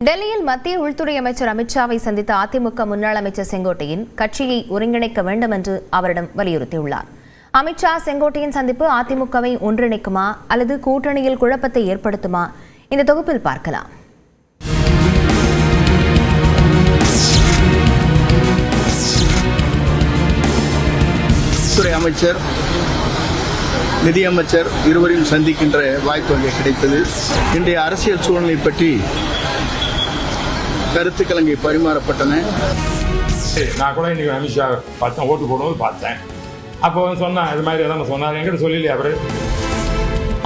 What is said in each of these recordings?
டெல்லியில் மத்திய உள்துறை அமைச்சர் அமித்ஷாவை சந்தித்த அதிமுக முன்னாள் அமைச்சர் செங்கோட்டையன் கட்சியை ஒருங்கிணைக்க வேண்டும் என்று அவரிடம் வலியுறுத்தியுள்ளார். அமித்ஷா செங்கோட்டையன் சந்திப்பு அதிமுகவை ஒன்றிணைக்குமா அல்லது கூட்டணியில் குழப்பத்தை ஏற்படுத்துமா? இந்த தொகுப்பில் பார்க்கலாம். உள்துறை அமைச்சர், நிதியமைச்சர் இருவரையும் சந்திக்கின்ற வாய்ப்பு அங்கே கிடைத்தது. இன்றைய அரசியல் சூழ்நிலை பற்றி கருத்துக்கள் அங்கே பரிமாறப்பட்டன. நான் கூட இன்னைக்கு அமித்ஷா பார்த்தேன், ஓட்டு போடும்போது பார்த்தேன். அப்போ சொன்னா இது மாதிரி எதாவது சொன்னார், என்கிட்ட சொல்லலையே அவரு.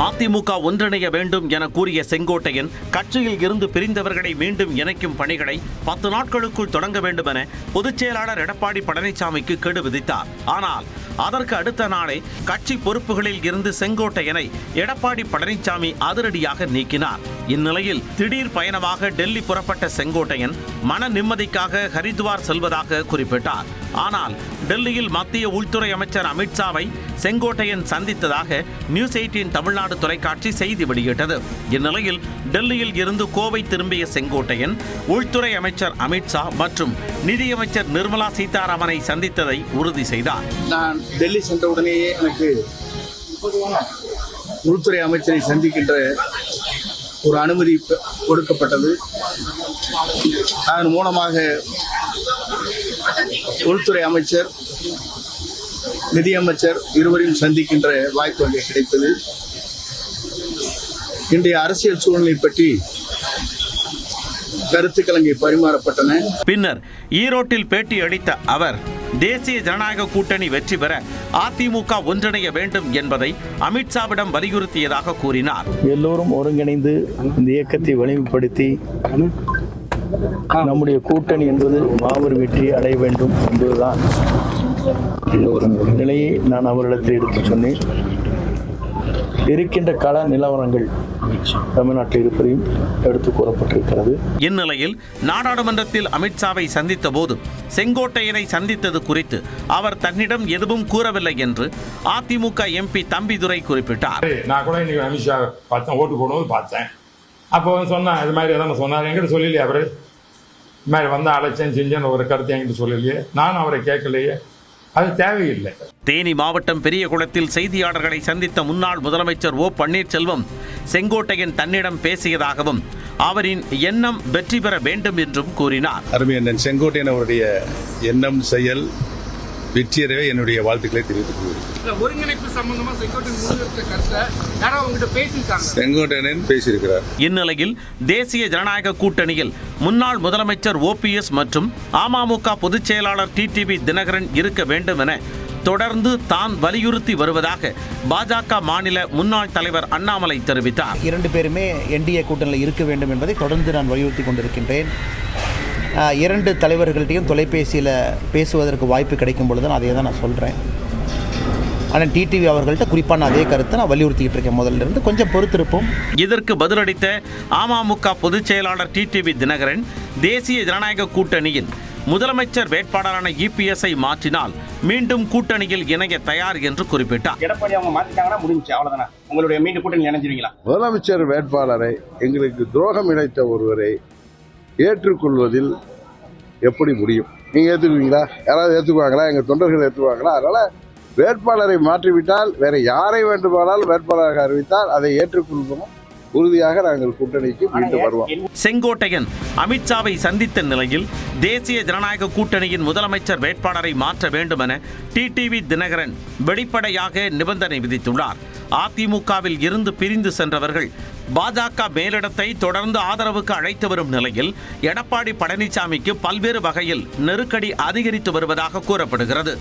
அதிமுக ஒன்றிணைய வேண்டும் என கூறிய செங்கோட்டையன் கட்சியில் இருந்து பிரிந்தவர்களை மீண்டும் இணைக்கும் பணிகளை 10 நாட்களுக்குள் தொடங்க வேண்டும் என பொதுச் செயலாளர் எடப்பாடி பழனிசாமிக்கு கெடு விதித்தார். ஆனால் அதற்கு அடுத்த நாளே கட்சி பொறுப்புகளில் இருந்து செங்கோட்டையனை எடப்பாடி பழனிசாமி அதிரடியாக நீக்கினார். இந்நிலையில் திடீர் பயணமாக டெல்லி புறப்பட்ட செங்கோட்டையன் மன நிம்மதிக்காக ஹரித்வார் செல்வதாக குறிப்பிட்டார். ஆனால் டெல்லியில் மத்திய உள்துறை அமைச்சர் அமித்ஷாவை செங்கோட்டையன் சந்தித்ததாக நியூஸ் 18 தமிழ்நாடு தொலைக்காட்சி செய்தி வெளியிட்டது. இந்நிலையில் டெல்லியில் இருந்து கோவை திரும்பிய செங்கோட்டையன் உள்துறை அமைச்சர் அமித்ஷா மற்றும் நிதியமைச்சர் நிர்மலா சீதாராமனை சந்தித்ததை உறுதி செய்தார். நான் டெல்லி சென்றவுடனேயே எனக்கு உள்துறை அமைச்சரை சந்திக்கின்ற ஒரு அனுமதி கொடுக்கப்பட்டது. அதன் மூலமாக உள்துறை அமைச்சர், நிதியமைச்சர் இருவரையும் சந்திக்கின்ற வாய்ப்பு அங்கே கிடைத்தது. இன்றைய அரசியல் சூழ்நிலை பற்றி கருத்துக்கள் அங்கே பரிமாறப்பட்டன. பின்னர் ஈரோட்டில் பேட்டி அளித்த அவர் தேசிய ஜனநாயக கூட்டணி வெற்றி பெற அதிமுக ஒன்றிணைய வேண்டும் என்பதை அமித்ஷாவிடம் வலியுறுத்தியதாக கூறினார். எல்லோரும் ஒருங்கிணைந்து இந்த இயக்கத்தை வலிமைப்படுத்தி நம்முடைய கூட்டணி என்பது மாபெரும் வெற்றி அடைய வேண்டும் என்பதுதான் நிலையை நான் அவரிடத்தில் எடுத்து சொன்னேன். இருக்கின்ற கள நிலவரங்கள் தமிழ்நாட்டில் இருப்பதையும் எடுத்து கூறப்பட்டிருக்கிறது. இந்நிலையில் நாடாளுமன்றத்தில் அமித்ஷாவை சந்தித்த போது செங்கோட்டையனை சந்தித்தது குறித்து அவர் தன்னிடம் எதுவும் கூறவில்லை என்று அதிமுக எம்பி தம்பிதுரை குறிப்பிட்டார். நான் கூட இன்னைக்கு அமித்ஷா பார்த்தேன், ஓட்டு போடும்போது பார்த்தேன். அப்போ சொன்னா இது மாதிரி எதாவது சொன்னார், என்கிட்ட சொல்லலையே அவரு. இது மாதிரி வந்தா அழைச்சேன் செஞ்சேன்னு ஒரு கருத்து என்கிட்ட சொல்லலையே, நானும் அவரை கேட்கலையே. அது தேவையில்லை. தேனி மாவட்டம் பெரியகுளத்தில் செய்தியாளர்களை சந்தித்த முன்னாள் முதலமைச்சர் ஓ பன்னீர்செல்வம் செங்கோட்டையன் தன்னிடம் பேசியதாகவும் அவரின் எண்ணம் வெற்றி பெற வேண்டும் என்றும் கூறினார். அருமையண்ணன் செங்கோட்டையன் அவருடைய எண்ணம், செயல் வெற்றியறவே என்னுடைய வாழ்த்துக்களை தெரிவித்துக் கொள்கிறேன். ஒருங்கிணைப்பு சம்பந்தமா செங்கோட்டையன் பேசியிருக்கிறார். இந்நிலையில் தேசிய ஜனநாயக கூட்டணியில் முன்னாள் முதலமைச்சர் OPS மற்றும் அமமுக பொதுச் செயலாளர் டிடிவி தினகரன் இருக்க வேண்டும் என தொடர்ந்து தான் வலியுறுத்தி வருவதாக பாஜக மாநில முன்னாள் தலைவர் அண்ணாமலை தெரிவித்தார். 2 பேருமே NDA கூட்டணியில் இருக்க வேண்டும் என்பதை தொடர்ந்து நான் வலியுறுத்தி கொண்டிருக்கின்றேன். 2 தலைவர்கள்ட்டையும் தொலைபேசியில் பேசுவதற்கு வாய்ப்பு கிடைக்கும் பொழுது அதே தான் நான் சொல்கிறேன். ஆனால் டிடிவி அவர்கள்ட்ட குறிப்பான அதே கருத்தை நான் வலியுறுத்திக்கிட்டு இருக்கேன். முதல்ல இருந்து கொஞ்சம் பொறுத்திருப்போம். இதற்கு பதிலளித்த அமமுக பொதுச் செயலாளர் டிடிவி தினகரன் தேசிய ஜனநாயக கூட்டணியின் முதலமைச்சர் வேட்பாளரான EPS-ஐ மாற்றினால் மீண்டும் கூட்டணியில் இணைய தயார் என்று குறிப்பிட்டார். எடப்பாடி அவங்க மாத்திட்டாங்கன்னா முடிஞ்சு, அவ்வளவுதானே. உங்களுடைய மீண்டும் கூட்டணி இணைஞ்சிருவீங்களா? முதலமைச்சர் வேட்பாளரை, எங்களுக்கு துரோகம் இழைத்த ஒருவரை ஏற்றுக்கொள்வதில் எப்படி முடியும்? நீங்க ஏத்துக்குவீங்களா? யாராவது ஏத்துக்குவாங்களா? எங்க தொண்டர்கள் ஏத்துக்குவாங்களா? அதனால வேட்பாளரை மாற்றிவிட்டால் வேற யாரை வேண்டுமானாலும் வேட்பாளராக அறிவித்தால் அதை ஏற்றுக்கொள்வோம். உறுதியாக நாங்கள் கூட்டணிக்கு மீண்டும் வருவோம். செங்கோட்டையன் அமித்ஷாவை சந்தித்த நிலையில் தேசிய ஜனநாயக கூட்டணியின் முதலமைச்சர் வேட்பாளரை மாற்ற வேண்டும் என டிடிவி தினகரன் வெளிப்படையாக நிபந்தனை விதித்துள்ளார். அதிமுகவில் இருந்து பிரிந்து சென்றவர்கள் பாஜக மேலிடத்தை தொடர்ந்து ஆதரவுக்கு அழைத்து வரும் நிலையில் எடப்பாடி பழனிசாமிக்கு பல்வேறு வகையில் நெருக்கடி அதிகரித்து வருவதாக கூறப்படுகிறது.